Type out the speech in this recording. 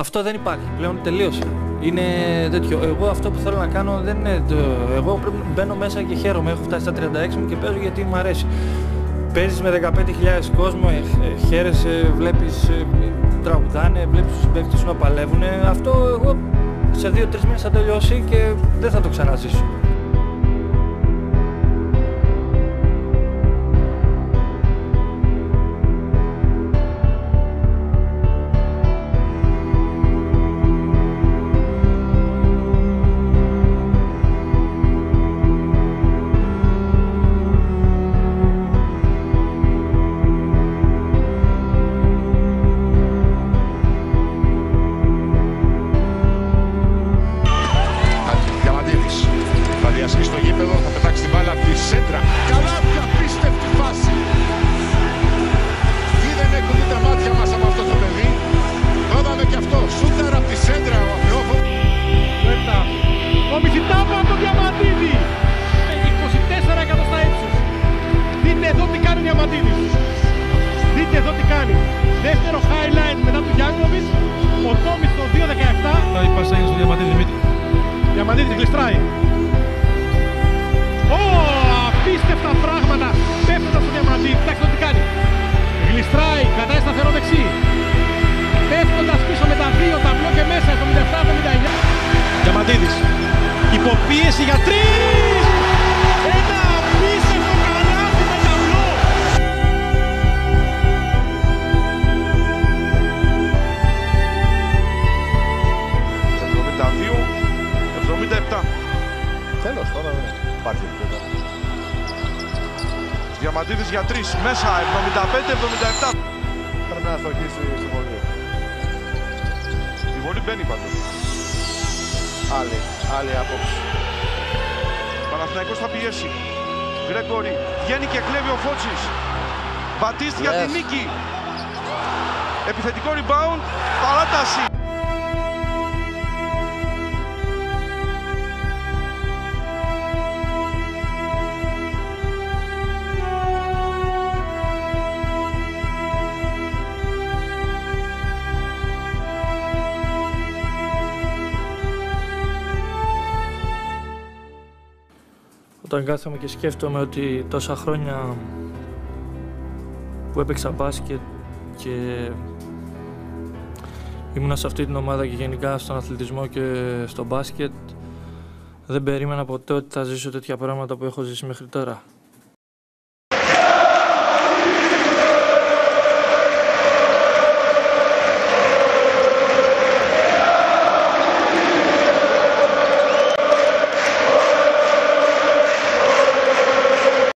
Αυτό δεν υπάρχει, πλέον τελείωσε. Είναι τέτοιο. Εγώ αυτό που θέλω να κάνω δεν είναι εγώ μπαίνω μέσα και χαίρομαι. Έχω φτάσει στα 36 μου και παίζω γιατί μου αρέσει. Παίζεις με 15.000 κόσμο, χαίρεσαι, βλέπεις τραγουδάνε, βλέπεις τους παίκτες σου να παλεύουν. Αυτό εγώ σε 2-3 μήνες θα τελειώσει και δεν θα το ξαναζήσω. Στο γήπεδο θα πετάξει την μπάλα από τη σέντρα. Καλά, ποια απίστευτη φάση. Είδαμε κουνεί τα μάτια μας από αυτό το παιδί. Δόδαμε και αυτό. Σούταρ από τη σέντρα ο Αφιόφος. Ο Μιχητάπα από τον Διαμαντίδη. 24 εκατοστά ύψος. Δείτε εδώ τι κάνει ο Διαμαντίδης. Δείτε εδώ τι κάνει. Δεύτερο highlight μετά του Γιάννοβιτς. Ο Τόμις το 2-17. Η πάσα είναι στο Διαμαντίδη Δημήτρη. Διαμαντίδης γλιστράει. Απίστευτα πράγματα πέφτοντας στο Διαμαντίδη. Κοιτάξτε τι κάνει. Γλιστράει, κρατάει σταθερό δεξί. Πέφτοντας πίσω με τα δύο, τα μπλοκ και μέσα, 77-79. Διαμαντίδης. Υποπίεση για 3. Ένα απίστευτο καλάθι με τα μπλοκ. 72-77. Τέλος, τώρα δεν υπάρχει επίπεδο. Διαμαντίδης για 3, μέσα 75-77. Πρέπει να στοχίσει στη βολή. Η βολή μπαίνει πάντως. Άλλη άποψη. Παναθηναϊκός θα πιέσει. Γκρέγκορη βγαίνει και κλέβει ο Φώτσης. Μπατίστη για την νίκη. Επιθετικό rebound. Παράταση. Όταν κάθομαι και σκέφτομαι ότι τόσα χρόνια που έπαιξα μπάσκετ και ήμουνα σε αυτή την ομάδα και γενικά στον αθλητισμό και στο μπάσκετ, δεν περίμενα ποτέ ότι θα ζήσω τέτοια πράγματα που έχω ζήσει μέχρι τώρα.